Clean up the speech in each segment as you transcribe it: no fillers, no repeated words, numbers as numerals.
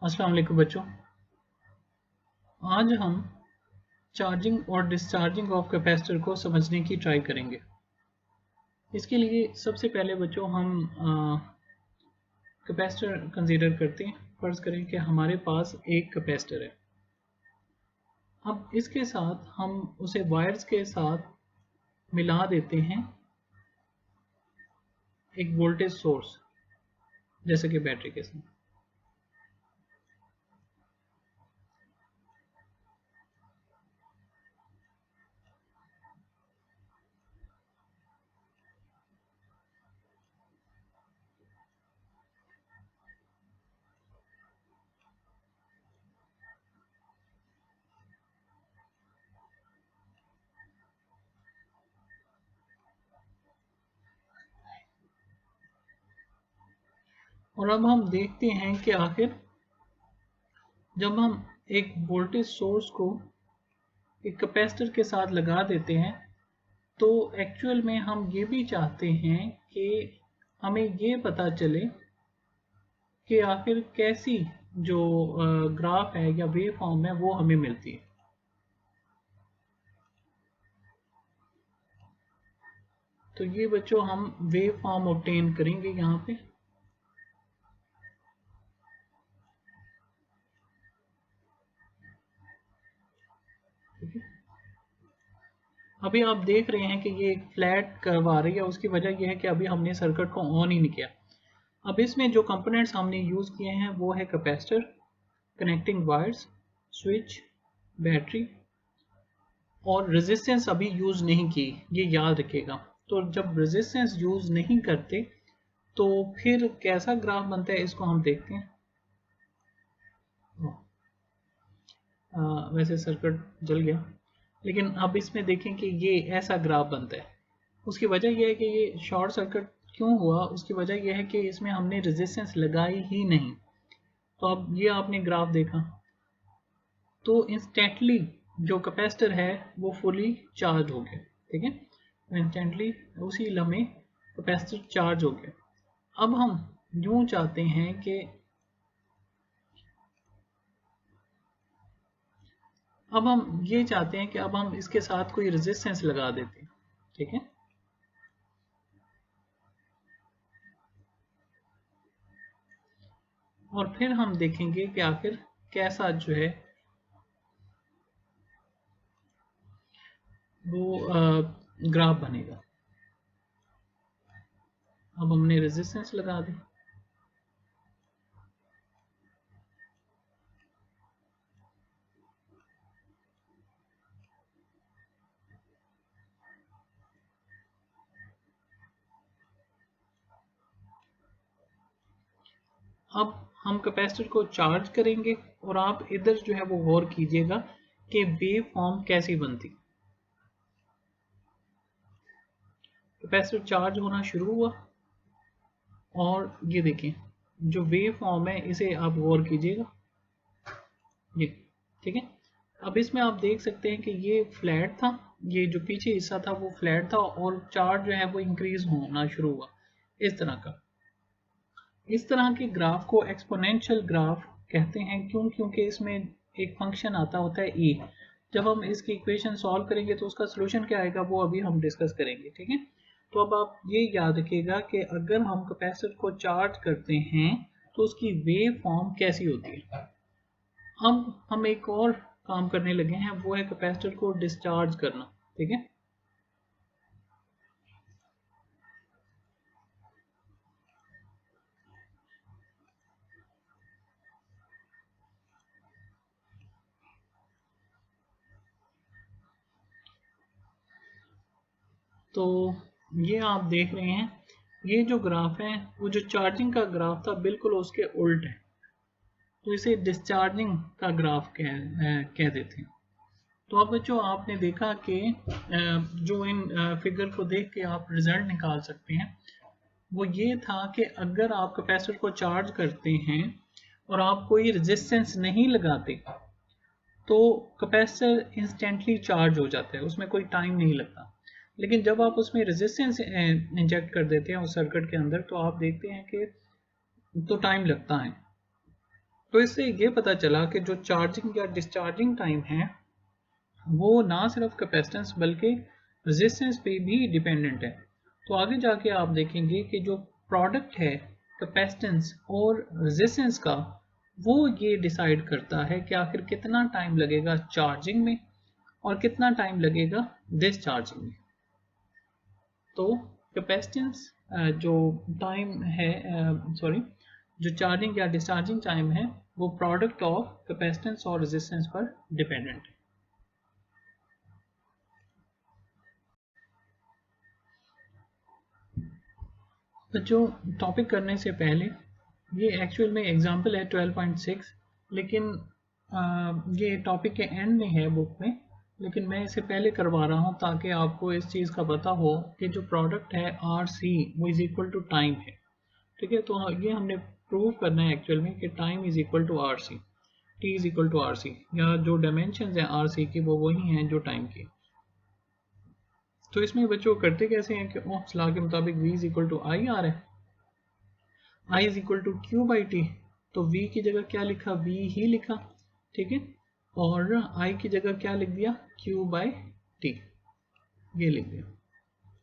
अस्सलाम वालेकुम बच्चों। आज हम चार्जिंग और डिस्चार्जिंग ऑफ कैपेसिटर को समझने की ट्राई करेंगे। इसके लिए सबसे पहले बच्चों हम कैपेसिटर कंसीडर करते हैं। फर्ज करें कि हमारे पास एक कैपेसिटर है। अब इसके साथ हम उसे वायर्स के साथ मिला देते हैं एक वोल्टेज सोर्स, जैसे कि बैटरी के साथ। और अब हम देखते हैं कि आखिर जब हम एक वोल्टेज सोर्स को एक कैपेसिटर के साथ लगा देते हैं तो एक्चुअल में हम ये भी चाहते हैं कि हमें ये पता चले कि आखिर कैसी जो ग्राफ है या वेव फॉर्म है वो हमें मिलती है। तो ये बच्चों हम वेव फॉर्म ऑब्टेन करेंगे यहाँ पे। ठीक है, अभी आप देख रहे हैं कि ये एक फ्लैट कर्व आ रही है। उसकी वजह यह है कि अभी हमने सर्किट को ऑन ही नहीं किया। अब इसमें जो कंपोनेंट्स हमने यूज़ किए हैं वो है capacitor, connecting wires, switch, battery और रेजिस्टेंस अभी यूज़ नहीं की, ये याद रखिएगा। तो जब रेजिस्टेंस यूज़ नहीं करते तो फिर कैसा ग्राफ बनता है इसको हम देखते हैं। वैसे सर्किट जल गया, लेकिन अब इसमें देखें कि ये ऐसा ग्राफ बनता है। उसकी वजह यह है कि ये शॉर्ट सर्किट क्यों हुआ, उसकी वजह यह है कि इसमें हमने रेजिस्टेंस लगाई ही नहीं। तो अब ये आपने ग्राफ देखा तो इंस्टेंटली जो कैपेसिटर है वो फुली चार्ज हो गया। ठीक है, इंस्टेंटली उसी लम्हे कैपेसिटर चार्ज हो गया। अब हम यूं चाहते हैं कि अब हम ये चाहते हैं कि अब हम इसके साथ कोई रेजिस्टेंस लगा देते हैं। ठीक है, और फिर हम देखेंगे कि आखिर कैसा जो है वो ग्राफ बनेगा। अब हमने रेजिस्टेंस लगा दी। अब हम कैपेसिटर को चार्ज करेंगे और आप इधर जो है वो गौर कीजिएगा कि वेव फॉर्म कैसी बनती। कैपेसिटर चार्ज होना शुरू हुआ और ये देखें जो वेव फॉर्म है इसे आप गौर कीजिएगा, ये। ठीक है, अब इसमें आप देख सकते हैं कि ये फ्लैट था, ये जो पीछे हिस्सा था वो फ्लैट था और चार्ज जो है वो इंक्रीज होना शुरू हुआ इस तरह का। इस तरह के ग्राफ को एक्सपोनेंशियल ग्राफ कहते हैं। क्यों? क्योंकि इसमें एक फंक्शन आता होता है e। जब हम इसकी इक्वेशन सॉल्व करेंगे तो उसका सोल्यूशन क्या आएगा वो अभी हम डिस्कस करेंगे। ठीक है, तो अब आप ये याद रखिएगा कि अगर हम कैपेसिटर को चार्ज करते हैं तो उसकी वेव फॉर्म कैसी होती है। अब हम एक और काम करने लगे हैं, वो है कैपेसिटर को डिस्चार्ज करना। ठीक है, तो ये आप देख रहे हैं, ये जो ग्राफ है वो जो चार्जिंग का ग्राफ था बिल्कुल उसके उल्ट है। तो इसे डिस्चार्जिंग का ग्राफ कह देते हैं। तो अब बच्चों आपने देखा कि जो इन फिगर को देख के आप रिजल्ट निकाल सकते हैं वो ये था कि अगर आप कैपेसिटर को चार्ज करते हैं और आप कोई रेजिस्टेंस नहीं लगाते तो कैपेसिटर इंस्टेंटली चार्ज हो जाता है, उसमें कोई टाइम नहीं लगता। लेकिन जब आप उसमें रेजिस्टेंस इंजेक्ट कर देते हैं उस सर्किट के अंदर तो आप देखते हैं कि तो टाइम लगता है। तो इससे ये पता चला कि जो चार्जिंग या डिस्चार्जिंग टाइम है वो ना सिर्फ कैपेसिटेंस बल्कि रेजिस्टेंस पे भी डिपेंडेंट है। तो आगे जाके आप देखेंगे कि जो प्रोडक्ट है कैपेसिटेंस और रेजिस्टेंस का, वो ये डिसाइड करता है कि आखिर कितना टाइम लगेगा चार्जिंग में और कितना टाइम लगेगा डिस्चार्जिंग में। तो कैपेसिटेंस जो टाइम है जो चार्जिंग या डिस्चार्जिंग टाइम है वो प्रोडक्ट ऑफ कैपेसिटेंस और रेजिस्टेंस पर डिपेंडेंट है। तो जो टॉपिक करने से पहले, ये एक्चुअल में एग्जांपल है 12.6, लेकिन ये टॉपिक के एंड में है बुक में, लेकिन मैं इसे पहले करवा रहा हूँ ताकि आपको इस चीज़ का पता हो कि जो प्रोडक्ट है आर सी वो इज इक्वल टू टाइम है। ठीक है, तो ये हमने प्रूव करना है एक्चुअल में कि time is equal to are C, T is equal to are C, या जो डायमेंशन है आर सी की वो वही हैं जो टाइम की। तो इसमें बच्चों करते कैसे हैं कि ओह्म्स लॉ के मुताबिक v is equal to I R है, I is equal to Q by T. तो v की जगह क्या लिखा, v ही लिखा, ठीक है, और I की जगह क्या लिख दिया, q बाई टी, ये लिख दिया,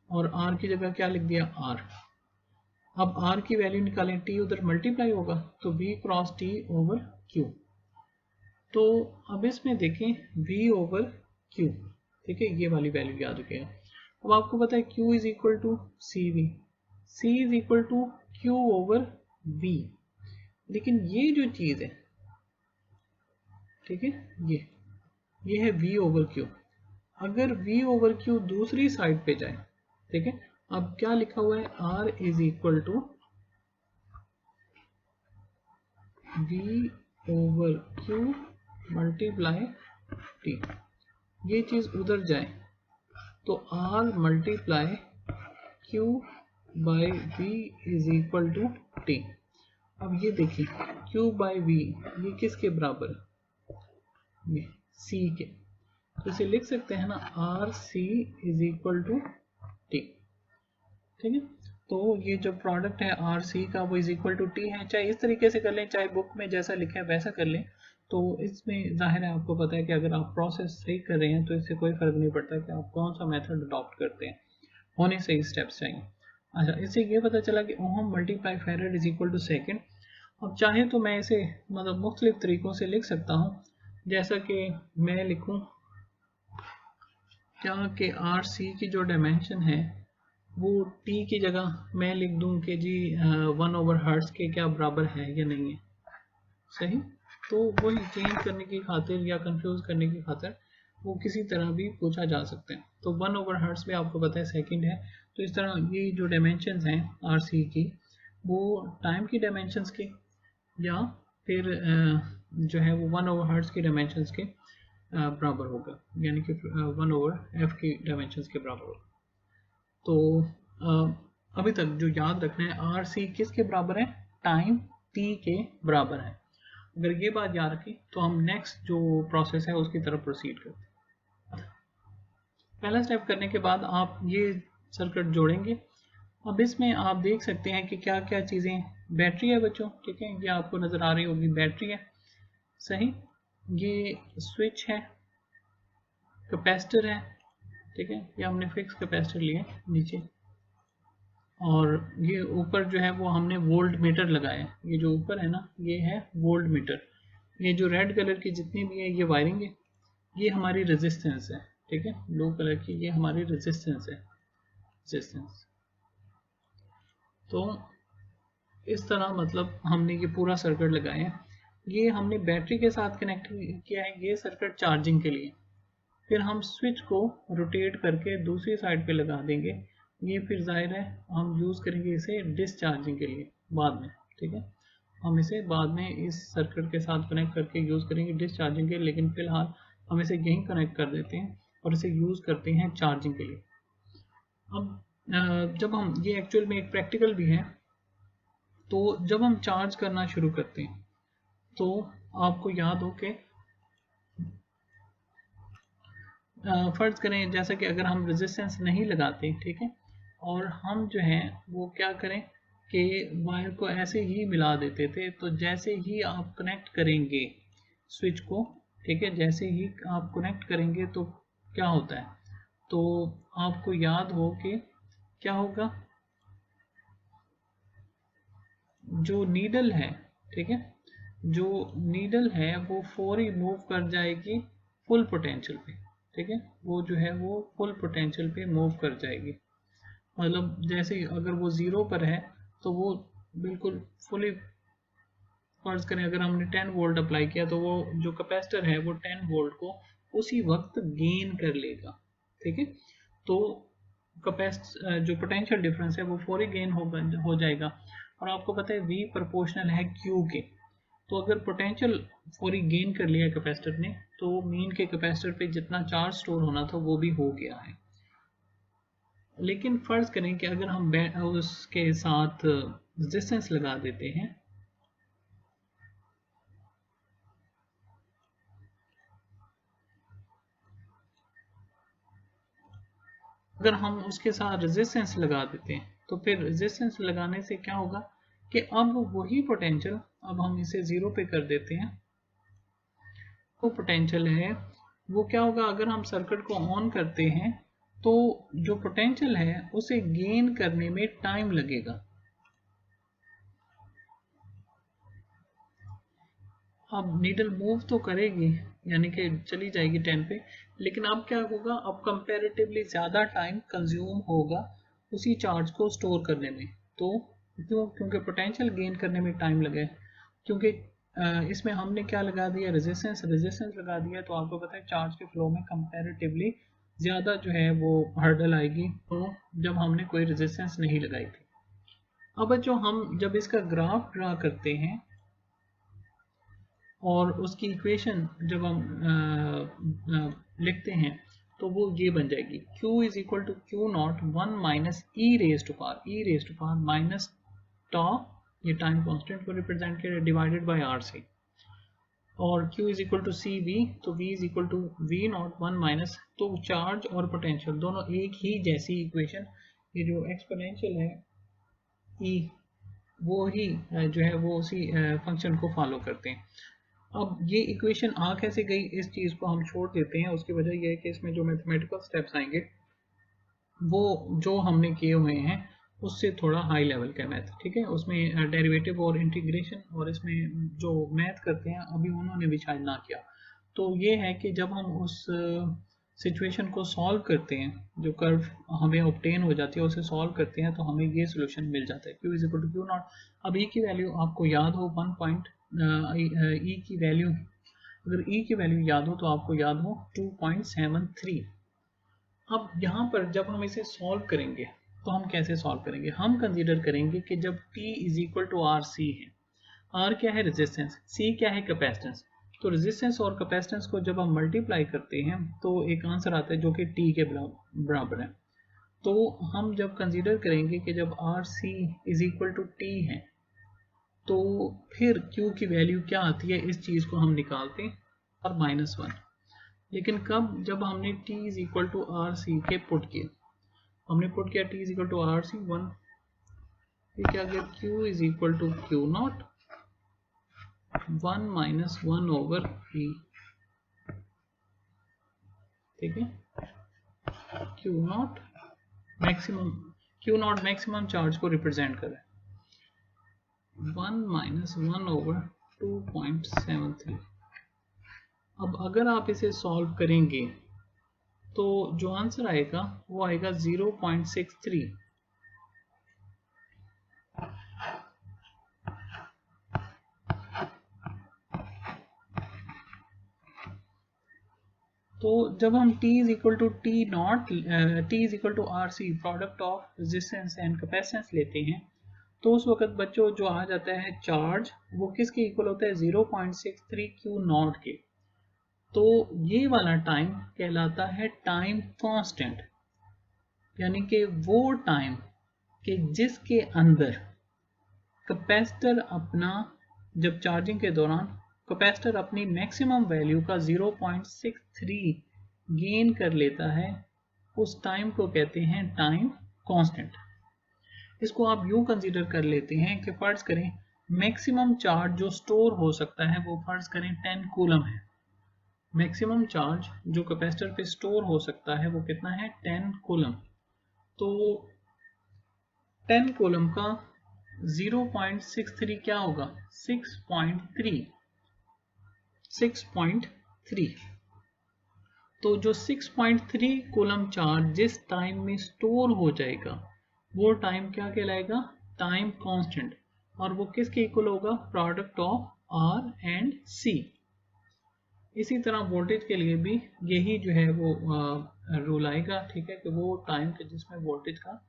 और r की जगह क्या लिख दिया, r। अब r की वैल्यू निकालें, t उधर मल्टीप्लाई होगा तो v cross t over q। तो अब इसमें देखें v ओवर q, ठीक है, ये वाली वैल्यू याद रखिएगा। अब आपको पता है q is equal to C V, c is equal to q over v, लेकिन ये जो चीज है, ठीक है, ये है v ओवर q। अगर v ओवर q दूसरी साइड पे जाए, ठीक है, अब क्या लिखा हुआ है, r is equal to v over q multiply t, ये चीज उधर जाए तो r multiply q by v is equal to t। अब ये देखिए q बाई v ये किसके बराबर है, ये c के, तो इसे लिख सकते हैं ना R C is equal to T. ठीक है, तो ये जो प्रोडक्ट है आर सी का वो इज इक्वल टू टी है, चाहे इस तरीके से कर लें चाहे बुक में जैसा लिखा है वैसा कर लें। तो इसमें जाहिर है आपको पता है कि अगर आप प्रोसेस सही कर रहे हैं तो इससे कोई फर्क नहीं पड़ता कि आप कौन सा मेथड अडॉप्ट करते हैं, होने से ही स्टेप्स चाहिए। अच्छा, इससे ये पता चला कि ohm multiply farad is equal to second. अब चाहे तो मैं इसे मतलब मुख्तलिफ तरीक़ों से लिख सकता हूँ, जैसा कि मैं लिखूँ क्या कि आर सी की जो डायमेंशन है वो टी की जगह मैं लिख दूं कि जी 1 ओवर हर्ट्स के क्या बराबर है या नहीं है, सही। तो वही चेंज करने की खातिर या कंफ्यूज करने की खातिर वो किसी तरह भी पूछा जा सकते हैं। तो 1 ओवर हर्ट्स भी आपको पता है सेकंड है, तो इस तरह ये जो डायमेंशंस हैं आर सी की वो टाइम की डायमेंशंस के या फिर जो है वो 1 ओवर हर्ट्स की डायमेंशंस के बराबर होगा, यानी कि 1 ओवर एफ की डायमेंशंस के बराबर होगा। तो अभी तक जो याद रखना है आर सी किसके बराबर है, टाइम टी के बराबर है। अगर ये बात याद रखें तो हम नेक्स्ट जो प्रोसेस है उसकी तरफ प्रोसीड करते हैं। पहला स्टेप करने के बाद आप ये सर्किट जोड़ेंगे। अब इसमें आप देख सकते हैं कि क्या क्या चीज़ें, बैटरी है बच्चों, ठीक है, ये आपको नज़र आ रही होगी बैटरी है, सही, ये स्विच है, कैपेसिटर है, ठीक है, ये हमने फिक्स कैपेसिटर लिया नीचे, और ये ऊपर जो है वो हमने वोल्ट मीटर लगाया है, ये जो ऊपर है ना ये है वोल्ट मीटर। ये जो रेड कलर की जितनी भी है ये वायरिंग है, ये हमारी रेजिस्टेंस है, ठीक है, ब्लू कलर की ये हमारी रेजिस्टेंस है, रेजिस्टेंस। तो इस तरह मतलब हमने ये पूरा सर्किट लगाया है। ये हमने बैटरी के साथ कनेक्ट किया है, ये सर्किट चार्जिंग के लिए। फिर हम स्विच को रोटेट करके दूसरी साइड पे लगा देंगे, ये फिर जाहिर है हम यूज़ करेंगे इसे डिस्चार्जिंग के लिए बाद में, ठीक है, हम इसे बाद में इस सर्किट के साथ कनेक्ट करके यूज़ करेंगे डिस्चार्जिंग के, लेकिन फिलहाल हम इसे यहीं कनेक्ट कर देते हैं और इसे यूज़ करते हैं चार्जिंग के लिए। अब जब हम ये एक्चुअल में एक प्रैक्टिकल भी है, तो जब हम चार्ज करना शुरू करते हैं तो आपको याद हो कि फ़र्ज़ करें जैसा कि अगर हम रेजिस्टेंस नहीं लगाते, ठीक है, और हम जो है वो क्या करें कि वायर को ऐसे ही मिला देते थे, तो जैसे ही आप कनेक्ट करेंगे स्विच को, ठीक है, जैसे ही आप कनेक्ट करेंगे तो क्या होता है, तो आपको याद हो कि क्या होगा, जो नीडल है, ठीक है, जो नीडल है वो फौरी मूव कर जाएगी फुल पोटेंशियल पे, ठीक है, वो जो है वो फुल पोटेंशियल पे मूव कर जाएगी। मतलब जैसे अगर वो 0 पर है तो वो बिल्कुल फुली, फर्ज करें अगर हमने 10 वोल्ट अप्लाई किया तो वो जो कैपेसिटर है वो 10 वोल्ट को उसी वक्त गेन कर लेगा, ठीक है। तो जो पोटेंशियल डिफरेंस है वो फौरी गेन हो जाएगा। और आपको पता है V प्रोपोर्शनल है Q के, तो अगर पोटेंशियल फौरी गेन कर लिया कैपेसिटर ने तो मीन के कैपेसिटर पे जितना चार्ज स्टोर होना था वो भी हो गया है। लेकिन फर्ज करें कि अगर हम उसके साथ रेजिस्टेंस लगा देते हैं, अगर हम उसके साथ रेजिस्टेंस लगा देते हैं तो फिर रेजिस्टेंस लगाने से क्या होगा कि अब वही पोटेंशियल, अब हम इसे 0 पे कर देते हैं, वो पोटेंशियल है वो क्या होगा, अगर हम सर्किट को ऑन करते हैं तो जो पोटेंशियल है उसे गेन करने में टाइम लगेगा। अब नीडल मूव तो करेगी, यानी कि चली जाएगी 10 पे, लेकिन अब क्या होगा, अब कंपैरेटिवली ज़्यादा टाइम कंज्यूम होगा उसी चार्ज को स्टोर करने में। तो क्योंकि पोटेंशियल गेन करने में टाइम लगे, क्योंकि इसमें हमने क्या लगा दिया, रेजिस्टेंस लगा दिया, तो आपको पता है चार्ज के फ्लो में कंपैरेटिवली ज़्यादा जो है वो हर्डल आएगी, तो जब हमने कोई रेजिस्टेंस नहीं लगाई थी। अब जो हम जब इसका ग्राफ ड्रा करते हैं और उसकी इक्वेशन जब हम लिखते हैं तो वो ये बन जाएगी, Q is equal to Q naught 1 minus e raise to power minus tau, ये टाइम कांस्टेंट को रिप्रेजेंट किया, डिवाइडेड बाय आर से, और Q is equal to C V, तो V is equal to V naught 1 minus, तो charge और potential दोनों एक ही जैसी इक्वेशन, ये जो एक्सपोनेंशियल है E वो ही जो है वो उसी फंक्शन को फॉलो करते हैं। अब ये इक्वेशन आ कैसे गई, इस चीज़ को हम छोड़ देते हैं, उसकी वजह यह है कि इसमें जो मैथमेटिकल स्टेप्स आएंगे वो जो हमने किए हुए हैं उससे थोड़ा हाई लेवल का मैथ, ठीक है, उसमें डेरिवेटिव और इंटीग्रेशन और इसमें जो मैथ करते हैं अभी उन्होंने भी शायद ना किया। तो ये है कि जब हम उस सिचुएशन को सॉल्व करते हैं, जो कर्व हमें ऑब्टेन हो जाती है उसे सॉल्व करते हैं तो हमें ये सोल्यूशन मिल जाता है, Q is equal to Q naught. अब ई की वैल्यू आपको याद हो 1 पॉइंट, ई की वैल्यू, अगर ई की वैल्यू याद हो तो आपको याद हो 2.73। अब यहाँ पर जब हम इसे सॉल्व करेंगे तो हम कैसे सॉल्व करेंगे, हम कंसीडर करेंगे कि जब T is equal to are C है, R क्या है रेजिस्टेंस, C क्या है कैपेसिटेंस, तो रेजिस्टेंस और कैपेसिटेंस को जब हम मल्टीप्लाई करते हैं तो एक आंसर आता है जो कि T के बराबर है। तो हम जब कंसीडर करेंगे कि जब R C is equal to T है तो फिर Q की वैल्यू क्या आती है, इस चीज़ को हम निकालते हैं और -1, लेकिन कब, जब हमने T is equal to are C के पुट किया, हमने पुट किया T is equal to are C 1, फिर क्या गया Q is equal to Q naught 1 minus 1 over E, ठीक है, Q नॉट मैक्सिमम चार्ज को रिप्रेजेंट कर रहा है, 1 माइनस 1 ओवर 2.73। अब अगर आप इसे सॉल्व करेंगे तो जो आंसर आएगा वो आएगा 0.63। तो जब हम T is equal to T naught, T is equal to are C, product of resistance and capacitance लेते हैं, तो उस वक्त बच्चों जो आ जाता है चार्ज वो किसके इक्वल होता है, 0.63 क्यू नॉट के। तो ये वाला टाइम कहलाता है टाइम कांस्टेंट, यानी कि वो टाइम कि जिसके अंदर कैपेसिटर अपना, जब चार्जिंग के दौरान कैपेसिटर अपनी मैक्सिमम वैल्यू का 0.63 गेन कर लेता है, उस टाइम को कहते हैं टाइम कांस्टेंट। इसको आप यूं कंसीडर कर लेते हैं कि फर्ज करें मैक्सिमम चार्ज जो स्टोर हो सकता है वो फर्ज करें 10 कूलम है। मैक्सिमम चार्ज जो कैपेसिटर पे स्टोर हो सकता है वो कितना है 10 कूलम। तो 10 कूलम का 0.63 क्या होगा 6.3। तो जो 6.3 कूलम चार्ज जिस टाइम में स्टोर हो जाएगा वो टाइम क्या कहलाएगा टाइम कांस्टेंट, और वो किसके इक्वल होगा प्रोडक्ट ऑफ आर एंड सी। इसी तरह वोल्टेज के लिए भी यही जो है वो रूल आएगा, ठीक है, कि वो टाइम के जिसमें वोल्टेज का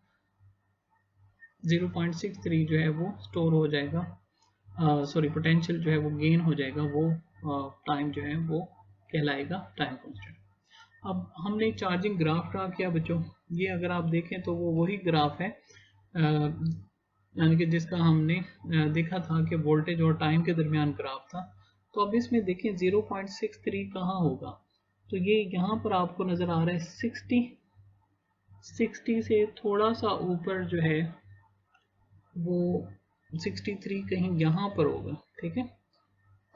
0.63 जो है वो स्टोर हो जाएगा, सॉरी पोटेंशियल जो है वो गेन हो जाएगा, वो टाइम जो है वो कहलाएगा टाइम कांस्टेंट। अब हमने चार्जिंग ग्राफ ड्रा किया बच्चों, ये अगर आप देखें तो वो वही ग्राफ है यानी कि जिसका हमने देखा था कि वोल्टेज और टाइम के दरमियान ग्राफ था। तो अब इसमें देखें 0.63 कहाँ होगा, तो ये यहाँ पर आपको नज़र आ रहा है 60 से थोड़ा सा ऊपर जो है वो 63 कहीं यहाँ पर होगा, ठीक है।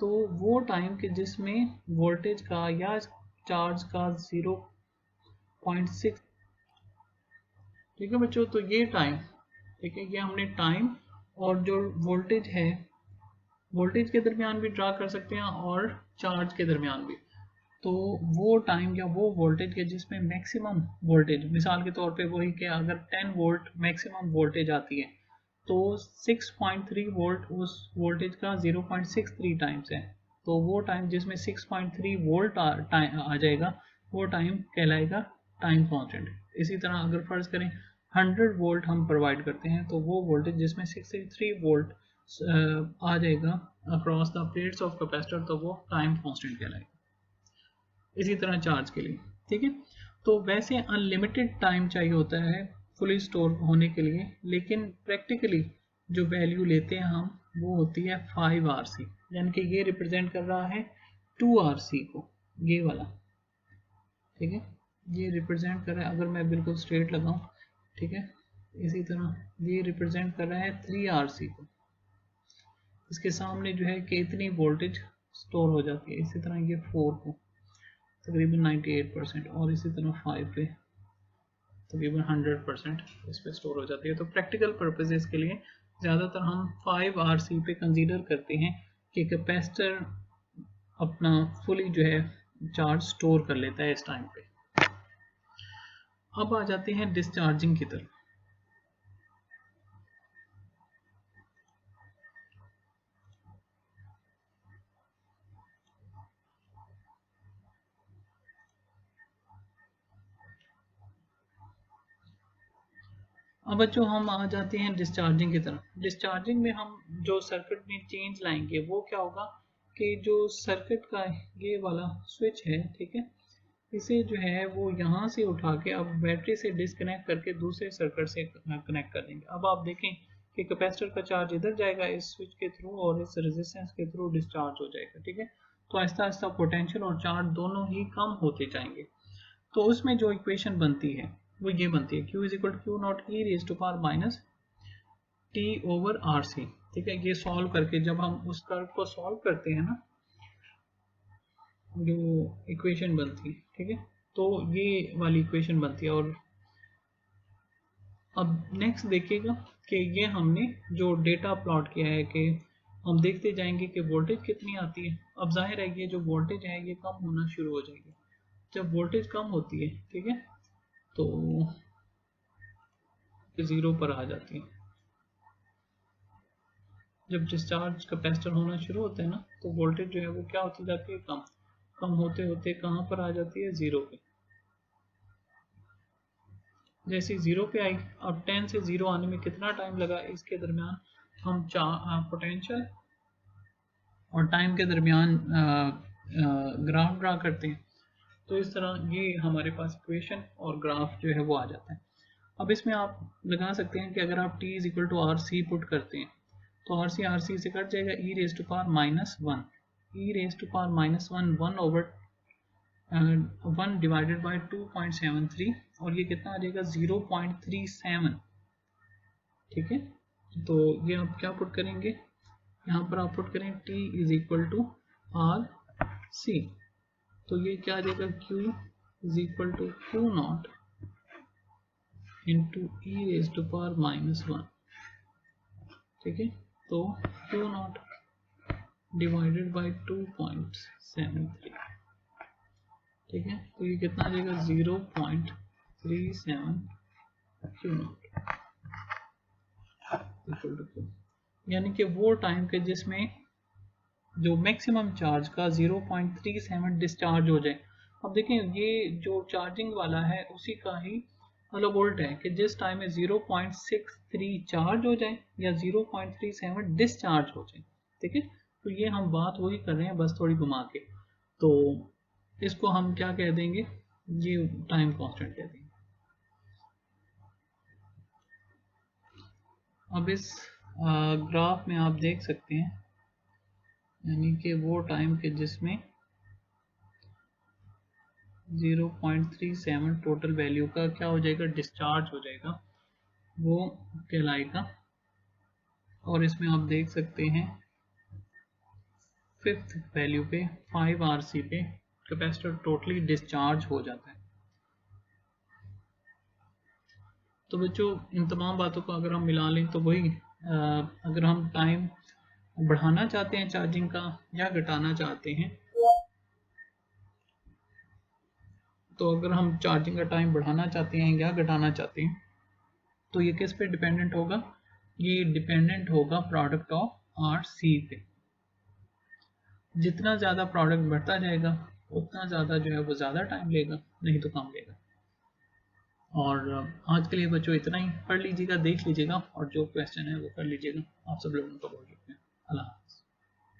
तो वो टाइम के जिसमें वोल्टेज का या चार्ज का 0.6, ठीक है बच्चों, तो ये टाइम, ठीक है, ये हमने टाइम और जो वोल्टेज है वोल्टेज के दरमियान भी ड्रा कर सकते हैं और चार्ज के दरमियान भी। तो वो टाइम या वो वोल्टेज के जिसमें मैक्सिमम वोल्टेज, मिसाल के तौर पे वही कि अगर 10 वोल्ट मैक्सिमम वोल्टेज आती है तो 6.3 वोल्ट उस वोल्टेज का 0.63 टाइम्स है। तो वो टाइम जिसमें 6.3 वोल्ट आ जाएगा वो टाइम कहलाएगा टाइम कांस्टेंट। इसी तरह अगर फर्ज करें 100 वोल्ट हम प्रोवाइड करते हैं तो वो वोल्टेज जिसमें 63 वोल्ट आ जाएगा across the plates of capacitor, तो वो टाइम कांस्टेंट कहलाएगा। इसी तरह चार्ज के लिए, ठीक है। तो वैसे अनलिमिटेड टाइम चाहिए होता है फुली स्टोर होने के लिए, लेकिन प्रैक्टिकली जो वैल्यू लेते हैं हम वो होती है 5 RC, यानी कि ये रिप्रेजेंट कर रहा है 2 RC को, ये वाला, ठीक है, ये रिप्रेजेंट कर रहा है, अगर मैं बिल्कुल स्ट्रेट लगाऊं, ठीक है, इसी तरह ये रिप्रेजेंट कर रहा है 3 RC को। इसके सामने जो है कि इतनी वोल्टेज स्टोर हो जाती है। इसी तरह ये 4 को तकरीबन 98% और इसी तरह 5 पे तकरीबन 100% इस पे स्टोर हो जाती है। तो प्रैक्टिकल पर्पसेस के लिए ज़्यादातर हम 5 RC पे कंसीडर करते हैं कि कैपेसिटर अपना फुली जो है चार्ज स्टोर कर लेता है इस टाइम पे। अब आ जाते हैं डिस्चार्जिंग की तरफ। अब बच्चों हम आ जाते हैं डिस्चार्जिंग की तरफ। डिस्चार्जिंग में हम जो सर्किट में चेंज लाएंगे वो क्या होगा कि जो सर्किट का ये वाला स्विच है, ठीक है, इसे जो है वो यहाँ से उठा के अब बैटरी से डिस्कनेक्ट करके दूसरे सर्किट से कनेक्ट कर देंगे। अब आप देखें कि कैपेसिटर का चार्ज इधर जाएगा इस स्विच के थ्रू और इस रेजिस्टेंस के थ्रू डिस्चार्ज हो जाएगा, ठीक है। तो आहिस्ता आहिस्ता पोटेंशियल और चार्ज दोनों ही कम होते जाएंगे। तो उसमें जो इक्वेशन बनती है वो ये बनती है, Q is equal to Q naught E raise to power minus T over R C, ठीक है। ये सॉल्व करके जब हम उस कर्व को सॉल्व करते हैं ना, जो इक्वेशन बनती है, ठीक है, तो ये वाली इक्वेशन बनती है। और अब नेक्स्ट देखिएगा कि ये हमने जो डेटा प्लॉट किया है कि हम देखते जाएंगे कि वोल्टेज कितनी आती है। अब जाहिर है ये जो वोल्टेज है ये कम होना शुरू हो जाएगी। जब वोल्टेज कम होती है, ठीक है, तो जीरो पर आ जाती है। जब डिस्चार्ज कैपेसिटर होना शुरू होता है ना तो वोल्टेज जो है वो क्या होती जाती है कम, कम होते होते कहाँ पर आ जाती है जीरो पे। जैसे जीरो पे आई, अब 10 से जीरो आने में कितना टाइम लगा, इसके दरमियान हम पोटेंशियल और टाइम के दरमियान ग्राफ ड्रा करते हैं। तो इस तरह ये हमारे पास इक्वेशन और ग्राफ जो है वो आ जाता है। अब इसमें आप लगा सकते हैं कि अगर आप t is equal to are C put करते हैं तो आर सी से कट जाएगा, e raise to power minus one, e raise to power minus one, one over 1 divided by 2.73 और ये कितना आ जाएगा 0.37, ठीक है। तो ये आप क्या पुट करेंगे, यहाँ पर आप पुट करें T is equal to are सी, तो ये क्या आ जाएगा, Q is equal to Q naught into E raise to power -1, ठीक है। तो Q नॉट डिवाइडेड बाई 2.73, ठीक है। तो ये कितना आ जाएगा, 0.37 Q naught equal to Q, यानी कि वो टाइम के जिसमें जो मैक्सिमम चार्ज का 0.37 डिस्चार्ज हो जाए। अब देखें ये जो चार्जिंग वाला है उसी का ही मतलब उल्ट है कि जिस टाइम में 0.63 चार्ज हो जाए या 0.37 डिस्चार्ज हो जाए, ठीक है। तो ये हम बात वही कर रहे हैं, बस थोड़ी घुमा के। तो इसको हम क्या कह देंगे, ये टाइम कांस्टेंट कह देंगे। अब इस ग्राफ में आप देख सकते हैं, यानी कि वो टाइम के जिसमें 0.37 टोटल वैल्यू का क्या हो जाएगा, डिस्चार्ज हो जाएगा, वो कहलाएगा। और इसमें आप देख सकते हैं फिफ्थ वैल्यू पे 5 RC पे कैपेसिटर टोटली डिस्चार्ज हो जाता है। तो बच्चों इन तमाम बातों को अगर हम मिला लें तो वही अगर हम टाइम बढ़ाना चाहते हैं चार्जिंग का या घटाना चाहते हैं, तो अगर हम चार्जिंग का टाइम बढ़ाना चाहते हैं या घटाना चाहते हैं तो ये किस पे डिपेंडेंट होगा, ये डिपेंडेंट होगा प्रोडक्ट ऑफ आर सी पे। जितना ज़्यादा प्रोडक्ट बढ़ता जाएगा उतना ज़्यादा जो है वो ज़्यादा टाइम लेगा, नहीं तो कम लेगा। और आज के लिए बच्चों इतना ही, पढ़ लीजिएगा, देख लीजिएगा और जो क्वेश्चन है वो कर लीजिएगा। आप सब लोगों को बोल सकते हैं। अल्लाह।